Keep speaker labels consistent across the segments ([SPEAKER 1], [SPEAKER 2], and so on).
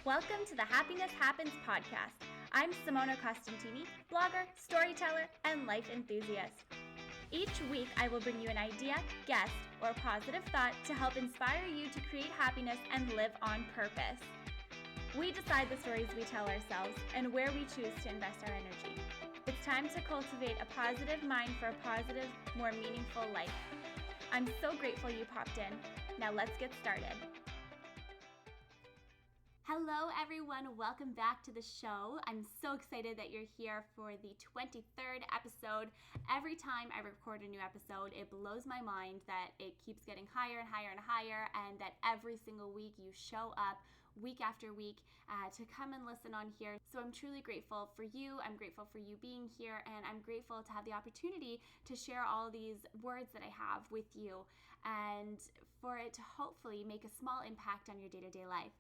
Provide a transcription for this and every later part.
[SPEAKER 1] Welcome to the Happiness Happens podcast. I'm Simona Costantini, blogger, storyteller, and life enthusiast. Each week, I will bring you an idea, guest, or positive thought to help inspire you to create happiness and live on purpose. We decide the stories we tell ourselves and where we choose to invest our energy. It's time to cultivate a positive mind for a positive, more meaningful life. I'm so grateful you popped in. Now let's get started. Hello everyone, welcome back to the show. I'm so excited that you're here for the 23rd episode. Every time I record a new episode, it blows my mind that it keeps getting higher and higher and higher, and that every single week you show up week after week to come and listen on here. So I'm truly grateful for you. I'm grateful for you being here, and I'm grateful to have the opportunity to share all these words that I have with you and for it to hopefully make a small impact on your day-to-day life.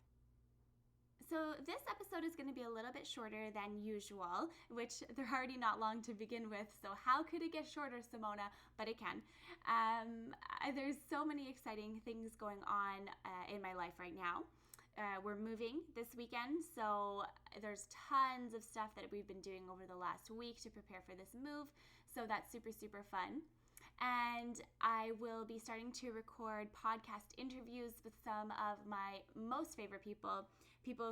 [SPEAKER 1] So this episode is going to be a little bit shorter than usual, which they're already not long to begin with. So how could it get shorter, Simona? But it can. There's so many exciting things going on in my life right now. We're moving this weekend, so there's tons of stuff that we've been doing over the last week to prepare for this move. So that's super, super fun. And I will be starting to record podcast interviews with some of my most favorite people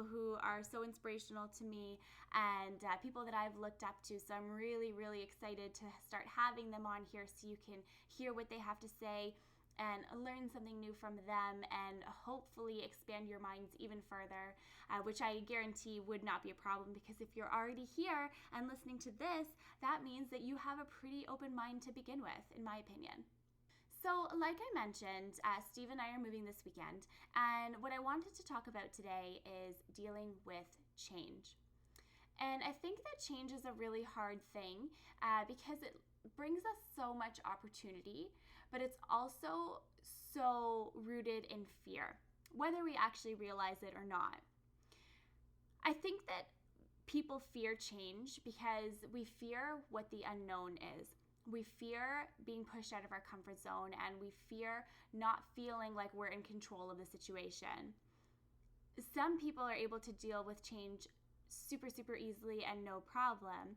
[SPEAKER 1] who are so inspirational to me, and people that I've looked up to. So I'm really, really excited to start having them on here so you can hear what they have to say and learn something new from them, and hopefully expand your minds even further, which I guarantee would not be a problem, because if you're already here and listening to this, that means that you have a pretty open mind to begin with, in my opinion. So like I mentioned, Steve and I are moving this weekend, and what I wanted to talk about today is dealing with change. And I think that change is a really hard thing because it brings us so much opportunity, but it's also so rooted in fear, whether we actually realize it or not. I think that people fear change because we fear what the unknown is. We fear being pushed out of our comfort zone, and we fear not feeling like we're in control of the situation. Some people are able to deal with change super, super easily and no problem.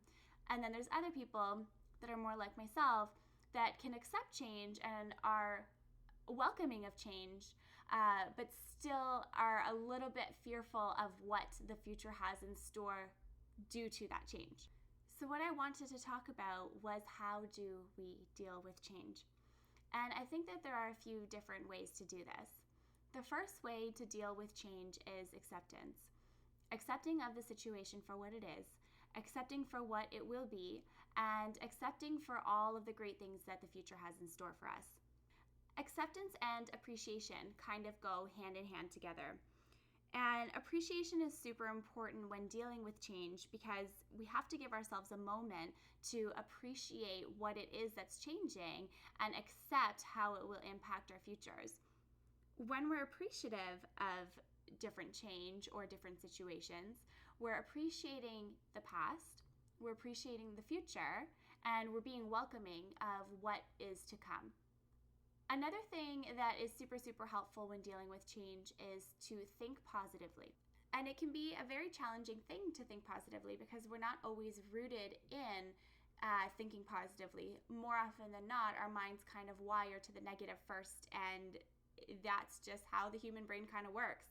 [SPEAKER 1] And then there's other people that are more like myself that can accept change and are welcoming of change, but still are a little bit fearful of what the future has in store due to that change. So what I wanted to talk about was, how do we deal with change? And I think that there are a few different ways to do this. The first way to deal with change is acceptance. Accepting of the situation for what it is, accepting for what it will be, and accepting for all of the great things that the future has in store for us. Acceptance and appreciation kind of go hand in hand together. And appreciation is super important when dealing with change, because we have to give ourselves a moment to appreciate what it is that's changing and accept how it will impact our futures. When we're appreciative of different change or different situations, we're appreciating the past, we're appreciating the future, and we're being welcoming of what is to come. Another thing that is super, super helpful when dealing with change is to think positively. And it can be a very challenging thing to think positively, because we're not always rooted in thinking positively. More often than not, our minds kind of wire to the negative first, and that's just how the human brain kind of works.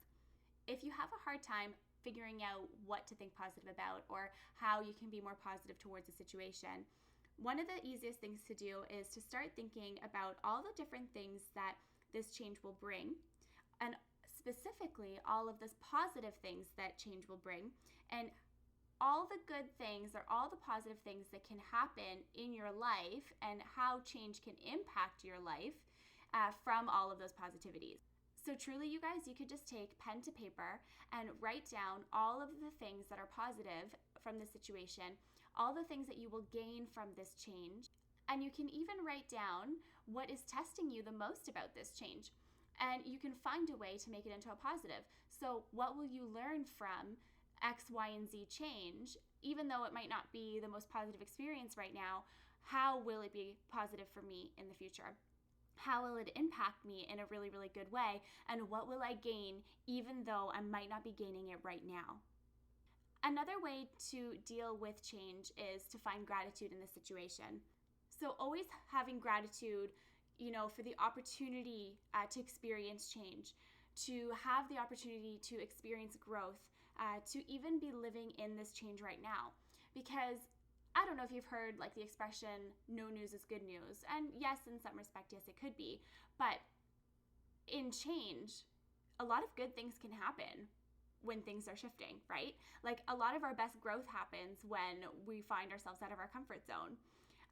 [SPEAKER 1] If you have a hard time figuring out what to think positive about, or how you can be more positive towards a situation, one of the easiest things to do is to start thinking about all the different things that this change will bring, and specifically all of the positive things that change will bring, and all the good things or all the positive things that can happen in your life, and how change can impact your life from all of those positivities. So truly, you guys, you could just take pen to paper and write down all of the things that are positive from the situation, all the things that you will gain from this change. And you can even write down what is testing you the most about this change. And you can find a way to make it into a positive. So what will you learn from X, Y, and Z change? Even though it might not be the most positive experience right now, how will it be positive for me in the future? How will it impact me in a really, really good way? And what will I gain even though I might not be gaining it right now? Another way to deal with change is to find gratitude in the situation. So always having gratitude, for the opportunity to experience change, to have the opportunity to experience growth, to even be living in this change right now. Because I don't know if you've heard like the expression, no news is good news. And yes, in some respect, yes, it could be. But in change, a lot of good things can happen when things are shifting, right? Like a lot of our best growth happens when we find ourselves out of our comfort zone.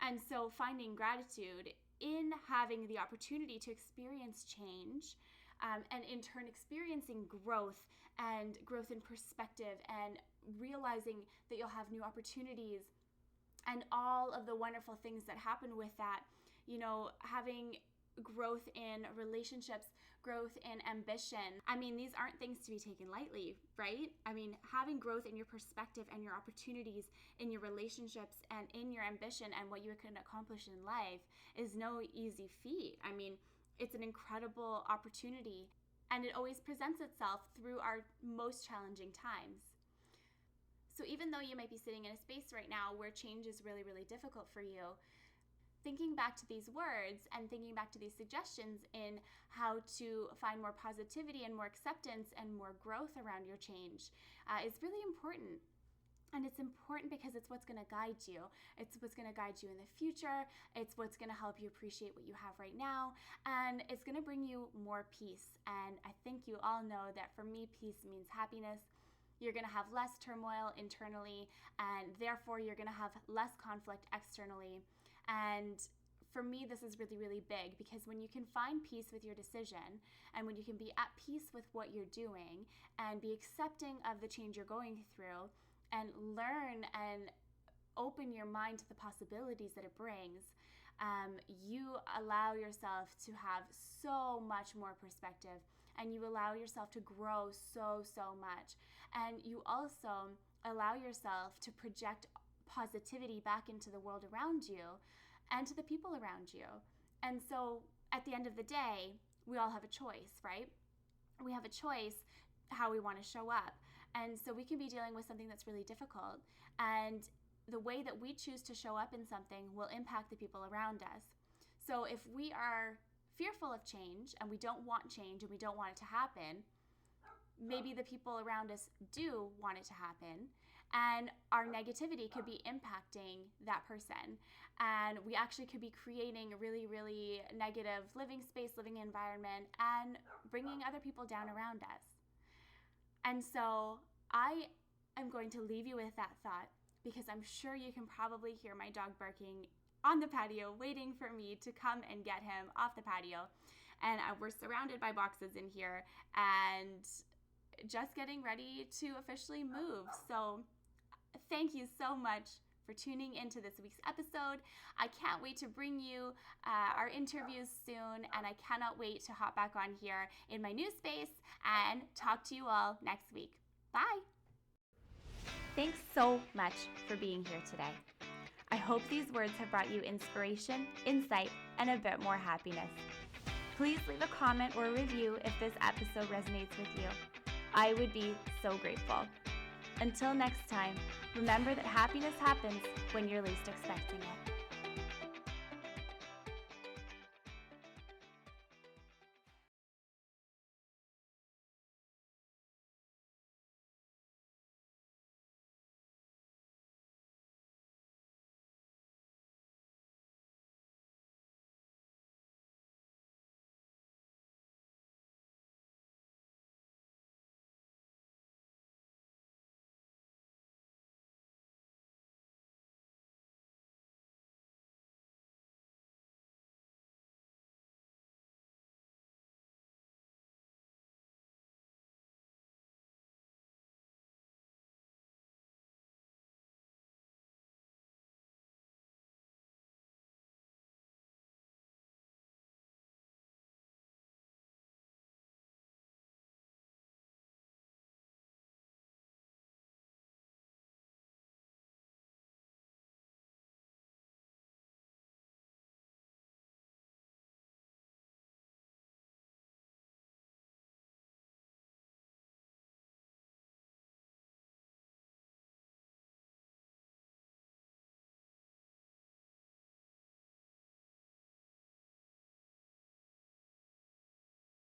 [SPEAKER 1] And so finding gratitude in having the opportunity to experience change, and in turn experiencing growth and growth in perspective, and realizing that you'll have new opportunities and all of the wonderful things that happen with that, having growth in relationships, growth in ambition. I mean, these aren't things to be taken lightly, right? I mean, having growth in your perspective and your opportunities in your relationships and in your ambition and what you can accomplish in life is no easy feat. I mean, it's an incredible opportunity, and it always presents itself through our most challenging times. So even though you might be sitting in a space right now where change is really, really difficult for you, thinking back to these words and thinking back to these suggestions in how to find more positivity and more acceptance and more growth around your change is really important. And it's important because it's what's going to guide you. It's what's going to guide you in the future. It's what's going to help you appreciate what you have right now. And it's going to bring you more peace. And I think you all know that for me, peace means happiness. You're going to have less turmoil internally, and therefore you're going to have less conflict externally. And for me, this is really, really big, because when you can find peace with your decision, and when you can be at peace with what you're doing and be accepting of the change you're going through, and learn and open your mind to the possibilities that it brings, you allow yourself to have so much more perspective, and you allow yourself to grow so much. And you also allow yourself to project positivity back into the world around you and to the people around you. And so at the end of the day, we all have a choice, right? We have a choice how we want to show up. And so we can be dealing with something that's really difficult, and the way that we choose to show up in something will impact the people around us. So if we are fearful of change and we don't want change and we don't want it to happen, maybe the people around us do want it to happen, and our negativity could be impacting that person. And we actually could be creating a really, really negative living space, living environment, and bringing other people down around us. And so I am going to leave you with that thought, because I'm sure you can probably hear my dog barking on the patio, waiting for me to come and get him off the patio. And we're surrounded by boxes in here and just getting ready to officially move. So thank you so much for tuning into this week's episode. I can't wait to bring you our interviews soon, and I cannot wait to hop back on here in my new space and talk to you all next week. Bye. Thanks so much for being here today. I hope these words have brought you inspiration, insight, and a bit more happiness. Please leave a comment or review if this episode resonates with you. I would be so grateful. Until next time, remember that happiness happens when you're least expecting it.